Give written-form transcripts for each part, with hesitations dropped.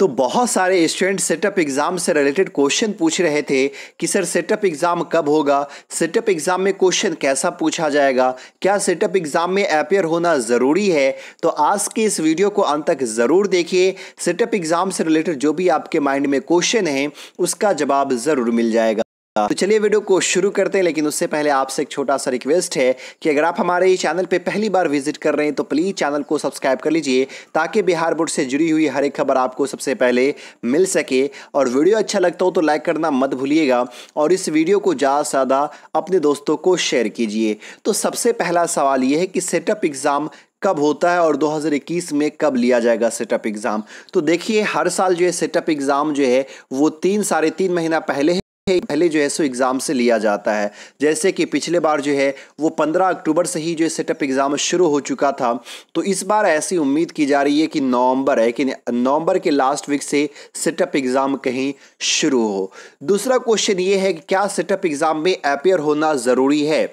तो बहुत सारे स्टूडेंट सेटअप एग्जाम से रिलेटेड क्वेश्चन पूछ रहे थे कि सर सेटअप एग्जाम कब होगा, सेटअप एग्जाम में क्वेश्चन कैसा पूछा जाएगा, क्या सेटअप एग्जाम में अपीयर होना ज़रूरी है। तो आज के इस वीडियो को अंत तक ज़रूर देखिए। सेटअप एग्जाम से रिलेटेड जो भी आपके माइंड में क्वेश्चन है उसका जवाब ज़रूर मिल जाएगा। तो चलिए वीडियो को शुरू करते हैं, लेकिन उससे पहले आपसे एक छोटा सा रिक्वेस्ट है कि अगर आप हमारे चैनल पे पहली बार विजिट कर रहे हैं तो प्लीज़ चैनल को सब्सक्राइब कर लीजिए ताकि बिहार बोर्ड से जुड़ी हुई हर एक खबर आपको सबसे पहले मिल सके। और वीडियो अच्छा लगता हो तो लाइक करना मत भूलिएगा और इस वीडियो को ज़्यादा से ज़्यादा अपने दोस्तों को शेयर कीजिए। तो सबसे पहला सवाल ये है कि सेटअप एग्ज़ाम कब होता है और 2021 में कब लिया जाएगा सेटअप एग्ज़ाम। तो देखिए हर साल जो है सेटअप एग्ज़ाम जो है वो 3-3.5 महीना पहले जो है सो एग्ज़ाम से लिया जाता है। जैसे कि पिछले बार जो है वो 15 अक्टूबर से ही जो है सेटअप एग्ज़ाम शुरू हो चुका था। तो इस बार ऐसी उम्मीद की जा रही है कि नवंबर के लास्ट वीक से सेटअप एग्ज़ाम कहीं शुरू हो। दूसरा क्वेश्चन ये है कि क्या सेटअप एग्ज़ाम में अपीयर होना ज़रूरी है।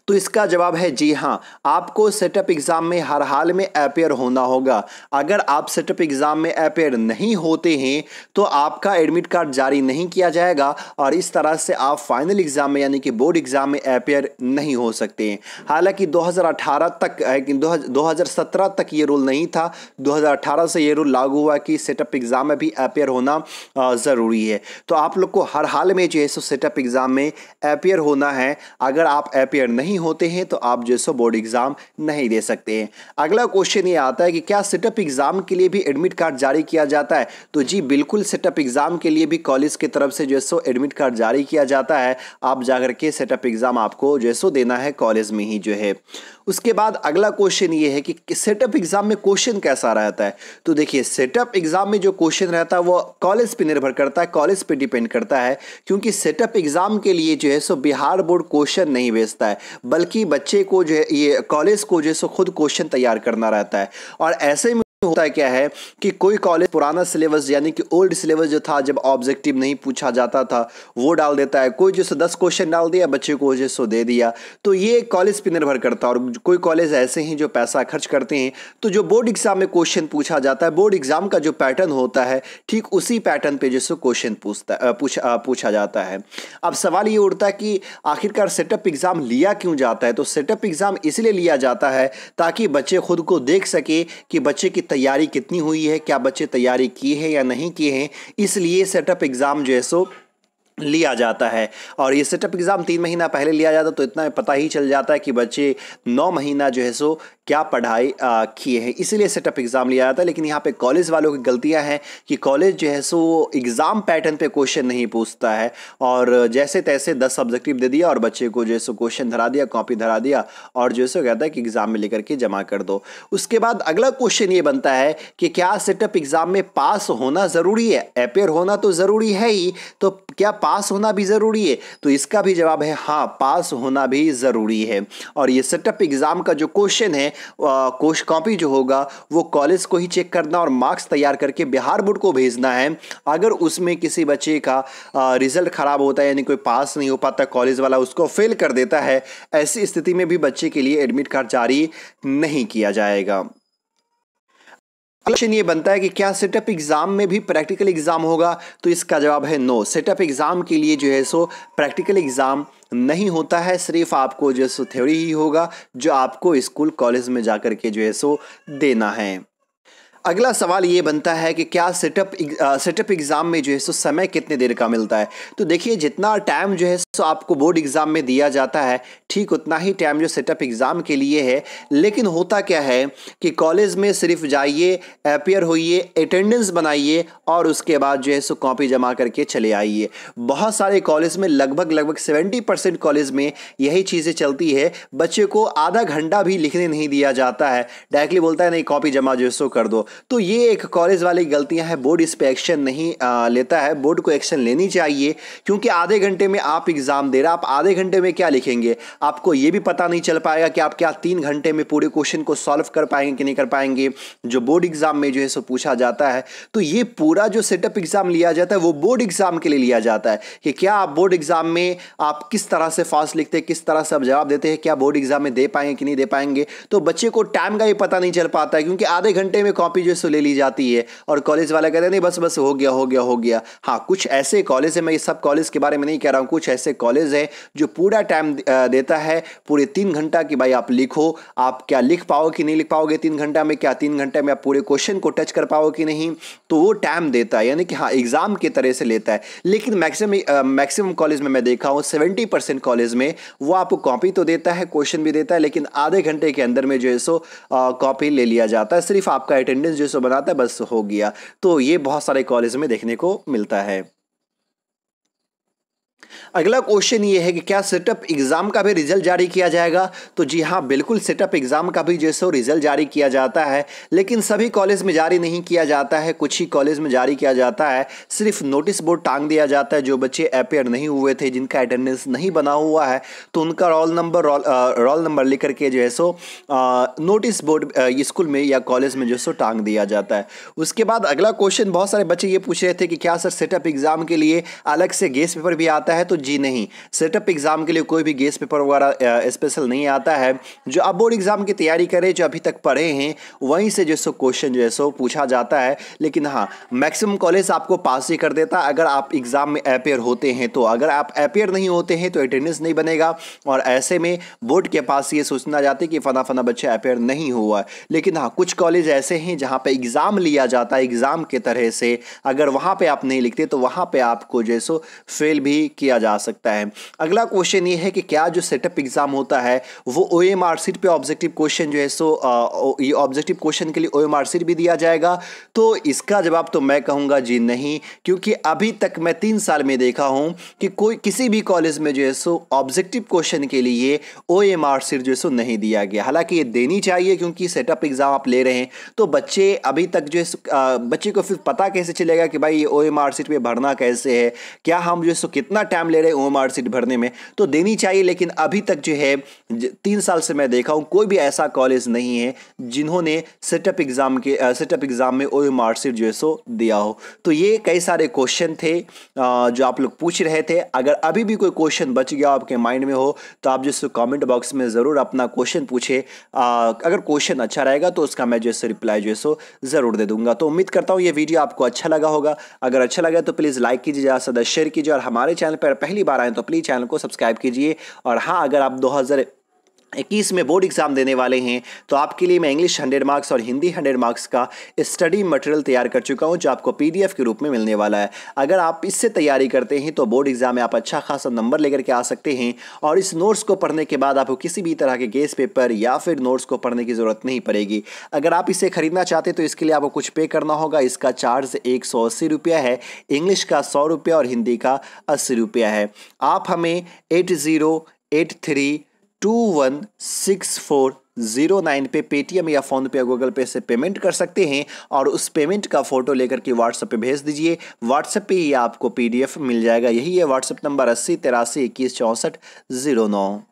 तो इसका जवाब है जी हाँ, आपको सेटअप एग्ज़ाम में हर हाल में अपीयर होना होगा। अगर आप सेटअप एग्ज़ाम में अपीयर नहीं होते हैं तो आपका एडमिट कार्ड जारी नहीं किया जाएगा और इस तरह से आप फाइनल एग्ज़ाम में यानी कि बोर्ड एग्ज़ाम में अपीयर नहीं हो सकते हैं। हालांकि 2018 तक 2017 तक ये रूल नहीं था, 2018 से ये रूल लागू हुआ कि सेटअप एग्ज़ाम में भी अपीयर होना ज़रूरी है। तो आप लोग को हर हाल में जो है सो सेटअप एग्ज़ाम में अपीयर होना है। अगर आप अपीयर नहीं होते हैं तो आप जो सो बोर्ड एग्जाम नहीं दे सकते हैं। अगला क्वेश्चन ये आता है कि क्या सेटअप एग्जाम के लिए भी एडमिट कार्ड जारी किया जाता है। तो जी बिल्कुल, सेटअप एग्जाम के लिए भी कॉलेज की तरफ से जो है सो एडमिट कार्ड जारी किया जाता है। आप जाकर के सेटअप एग्जाम आपको जो है सो देना है कॉलेज में ही जो है। उसके बाद अगला क्वेश्चन ये है कि सेटअप एग्जाम में क्वेश्चन कैसा रहता है। तो देखिए सेटअप एग्जाम में जो क्वेश्चन रहता है वो कॉलेज पे निर्भर करता है, कॉलेज पे डिपेंड करता है, क्योंकि सेटअप एग्जाम के लिए जो है सो बिहार बोर्ड क्वेश्चन नहीं भेजता है, बल्कि बच्चे को जो है ये कॉलेज को जो है सो खुद क्वेश्चन तैयार करना रहता है। और ऐसे में होता है क्या है कि कोई कॉलेज पुराना सिलेबस यानी कि ओल्ड सिलेबस जो था, जब ऑब्जेक्टिव नहीं पूछा जाता था वो डाल देता है। कोई जो 10 क्वेश्चन डाल दिया, बच्चे को जो सो दे दिया। तो ये कॉलेज पे निर्भर करता है। और कोई कॉलेज ऐसे हैं जो पैसा खर्च करते हैं, तो जो बोर्ड एग्जाम में क्वेश्चन पूछा जाता है, बोर्ड एग्जाम का जो पैटर्न होता है ठीक उसी पैटर्न पे जो सो क्वेश्चन पूछा जाता है। अब सवाल ये उठता है कि आखिरकार सेटअप एग्जाम लिया क्यों जाता है। तो सेटअप एग्जाम इसलिए लिया जाता है ताकि बच्चे खुद को देख सके कि बच्चे की तैयारी कितनी हुई है, क्या बच्चे तैयारी की है या नहीं की है। इसलिए सेटअप एग्जाम जो है सो लिया जाता है। और ये सेटअप एग्ज़ाम 3 महीना पहले लिया जाता तो इतना पता ही चल जाता है कि बच्चे 9 महीना जो है सो क्या पढ़ाई किए हैं, इसीलिए सेटअप एग्ज़ाम लिया जाता है। लेकिन यहाँ पे कॉलेज वालों की गलतियाँ हैं कि कॉलेज जो है सो एग्ज़ाम पैटर्न पे क्वेश्चन नहीं पूछता है और जैसे तैसे 10 सब्जेक्टिव दे दिया और बच्चे को जो है सो क्वेश्चन धरा दिया, कॉपी धरा दिया और जो है सो कहता है कि एग्ज़ाम में लेकर के जमा कर दो। उसके बाद अगला क्वेश्चन ये बनता है कि क्या सेटअप एग्ज़ाम में पास होना ज़रूरी है। अपीयर होना तो ज़रूरी है ही, तो क्या पास होना भी ज़रूरी है। तो इसका भी जवाब है हाँ, पास होना भी ज़रूरी है। और ये सेटअप एग्ज़ाम का जो क्वेश्चन है कॉपी जो होगा वो कॉलेज को ही चेक करना और मार्क्स तैयार करके बिहार बोर्ड को भेजना है। अगर उसमें किसी बच्चे का रिजल्ट खराब होता है यानी कोई पास नहीं हो पाता, कॉलेज वाला उसको फेल कर देता है, ऐसी स्थिति में भी बच्चे के लिए एडमिट कार्ड जारी नहीं किया जाएगा। क्वेश्चन ये बनता है कि क्या सेटअप एग्जाम में भी प्रैक्टिकल एग्जाम होगा। तो इसका जवाब है नो, सेटअप एग्जाम के लिए जो है सो प्रैक्टिकल एग्जाम नहीं होता है। सिर्फ आपको जो है सो थ्योरी ही होगा जो आपको स्कूल कॉलेज में जाकर के जो है सो देना है। अगला सवाल ये बनता है कि क्या सेटअप एग्ज़ाम में जो है सो समय कितने देर का मिलता है। तो देखिए जितना टाइम जो है सो आपको बोर्ड एग्ज़ाम में दिया जाता है ठीक उतना ही टाइम जो सेटअप एग्ज़ाम के लिए है। लेकिन होता क्या है कि कॉलेज में सिर्फ जाइए, अपीयर होइए, अटेंडेंस बनाइए और उसके बाद जो है सो कॉपी जमा करके चले आइए। बहुत सारे कॉलेज में लगभग 70% कॉलेज में यही चीज़ें चलती है। बच्चे को आधा घंटा भी लिखने नहीं दिया जाता है, डायरेक्टली बोलता है नहीं कॉपी जमा जो है सो कर दो। तो ये एक कॉलेज वाली गलतियां हैं, बोर्ड इस पे एक्शन नहीं लेता है। बोर्ड को एक्शन लेनी चाहिए क्योंकि आधे घंटे में आप एग्जाम दे रहे, आप आधे घंटे में क्या लिखेंगे, आपको ये भी पता नहीं चल पाएगा कि आप क्या 3 घंटे में पूरे क्वेश्चन को सॉल्व कर पाएंगे कि नहीं कर पाएंगे जो बोर्ड एग्जाम में जो है सो पूछा जाता है। तो ये पूरा जो सेटअप एग्जाम लिया जाता है वो बोर्ड एग्जाम के लिए लिया जाता है कि क्या आप बोर्ड एग्जाम में आप किस तरह से फास्ट लिखते हैं, किस तरह से आप जवाब देते हैं, क्या बोर्ड एग्जाम में दे पाएंगे कि नहीं दे पाएंगे। तो बच्चे को टाइम का भी पता नहीं चल पाता है क्योंकि आधे घंटे में कॉपी कॉपी जो सो ले ली जाती है और कॉलेज वाला कहते हैं नहीं बस बस हो गया हो गया हो गया। हाँ, कुछ ऐसे कॉलेज है, मैं ये सब कॉलेज के बारे में नहीं कह रहा हूँ, कुछ ऐसे कॉलेज है जो पूरा टाइम देता है, पूरे 3 घंटा कि भाई आप लिखो। आप क्या लिख पाओगे कि नहीं लिख पाओगे 3 घंटा में, क्या 3 घंटे में आप पूरे क्वेश्चन को टच कर पाओगे कि नहीं, तो वो टाइम देता है, यानी कि हाँ एग्जाम की तरह से लेता है। लेकिन मैक्सिमम कॉलेज में मैं देखा हूँ 70% कॉलेज में वो आपको कॉपी तो देता है, क्वेश्चन भी देता है, लेकिन आधे घंटे के अंदर में जो है सो कॉपी ले लिया जाता है, सिर्फ आपका अटेंडेंस जो सो बनाता है, बस हो गया। तो ये बहुत सारे कॉलेज में देखने को मिलता है। अगला क्वेश्चन ये है कि क्या सेटअप एग्जाम का भी रिजल्ट जारी किया जाएगा? तो जी हाँ, बिल्कुल सेटअप एग्जाम का भी जैसे रिजल्ट जारी किया जाता है, लेकिन सभी कॉलेज में जारी नहीं किया जाता है, कुछ ही कॉलेज में जारी किया जाता है। सिर्फ नोटिस बोर्ड टांग दिया जाता है, जो बच्चे अपेयर नहीं हुए थे, जिनका अटेंडेंस नहीं बना हुआ है, तो उनका रोल नंबर लिख करके जो है सो नोटिस बोर्ड स्कूल में या कॉलेज में जो सो टांग दिया जाता है। उसके बाद अगला क्वेश्चन बहुत सारे बच्चे ये पूछ रहे थे कि क्या सर सेटअप एग्जाम के लिए अलग से गेस्ट पेपर भी आता है? तो जी नहीं, सेटअप एग्जाम के लिए कोई भी गेस्ट पेपर वगैरह स्पेशल नहीं आता है। जो आप बोर्ड एग्जाम की तैयारी करें, जो अभी तक पढ़े हैं, वहीं से जो सो क्वेश्चन जो है सो पूछा जाता है। लेकिन हाँ, मैक्सिमम कॉलेज आपको पास ही कर देता है अगर आप एग्जाम में अपेयर होते हैं। तो अगर आप अपेयर नहीं होते हैं तो अटेंडेंस नहीं बनेगा, और ऐसे में बोर्ड के पास ये सूचना जाती है कि फना फना बच्चा अपेयर नहीं हुआ है। लेकिन हाँ, कुछ कॉलेज ऐसे हैं जहाँ पे एग्जाम लिया जाता है एग्जाम के तरह से, अगर वहाँ पे आप नहीं लिखते तो वहाँ पे आपको जो सो फेल भी किया जा सकता है। अगला क्वेश्चन ये है कि क्या जो सेटअप एग्जाम होता है वो OMR शीट पे ऑब्जेक्टिव क्वेश्चन जो है सो ये ऑब्जेक्टिव क्वेश्चन के लिए OMR शीट भी दिया जाएगा? तो इसका जवाब तो मैं कहूँगा जी नहीं, क्योंकि अभी तक मैं 3 साल में देखा हूँ कि कोई किसी भी कॉलेज में जो है सो ऑब्जेक्टिव क्वेश्चन के लिए OMR शीट जो है सो नहीं दिया गया। हालांकि ये देनी चाहिए, क्योंकि सेटअप एग्जाम आप ले रहे हैं तो बच्चे अभी तक जो है बच्चे को फिर पता कैसे चलेगा कि भाई ये OMR शीट पे भरना कैसे है, क्या हम जो है सो कितना टाइम ले रहे हैं OMR शीट भरने में। तो देनी चाहिए, लेकिन अभी तक जो है 3 साल से मैं देखा हूं कोई भी ऐसा कॉलेज नहीं है जिन्होंने सेटअप एग्जाम में OMR शीट जो है सो दिया हो। तो ये कई सारे क्वेश्चन थे जो आप लोग पूछ रहे थे। अगर अभी भी कोई क्वेश्चन बच गया आपके माइंड में हो तो आप जो कमेंट बॉक्स में ज़रूर अपना क्वेश्चन पूछे। अगर क्वेश्चन अच्छा रहेगा तो उसका मैं जो रिप्लाई जो है सो ज़रूर दे दूंगा। तो उम्मीद करता हूँ ये वीडियो आपको अच्छा लगा होगा। अगर अच्छा लगा तो प्लीज़ लाइक कीजिए, ज़्यादा से ज़्यादा शेयर कीजिए, और हमारे चैनल पर पहली बार आए तो प्लीज़ चैनल को सब्सक्राइब कीजिए। और हाँ, अगर आप 2021 में बोर्ड एग्जाम देने वाले हैं तो आपके लिए मैं इंग्लिश 100 मार्क्स और हिंदी 100 मार्क्स का स्टडी मटेरियल तैयार कर चुका हूं, जो आपको PDF के रूप में मिलने वाला है। अगर आप इससे तैयारी करते हैं तो बोर्ड एग्जाम में आप अच्छा खासा नंबर लेकर के आ सकते हैं, और इस नोट्स को पढ़ने के बाद आपको किसी भी तरह के गेस्ट पेपर या फिर नोट्स को पढ़ने की ज़रूरत नहीं पड़ेगी। अगर आप इसे खरीदना चाहते हैं तो इसके लिए आपको कुछ पे करना होगा। इसका चार्ज 180 रुपया है, इंग्लिश का 100 रुपया और हिंदी का 80 रुपया है। आप हमें 8083216409 पे पेटीएम या फ़ोन पे या गूगल पे से पेमेंट कर सकते हैं, और उस पेमेंट का फ़ोटो लेकर के व्हाट्सएप पे भेज दीजिए। व्हाट्सएप पे ही आपको PDF मिल जाएगा। यही है व्हाट्सएप नंबर 8083216409।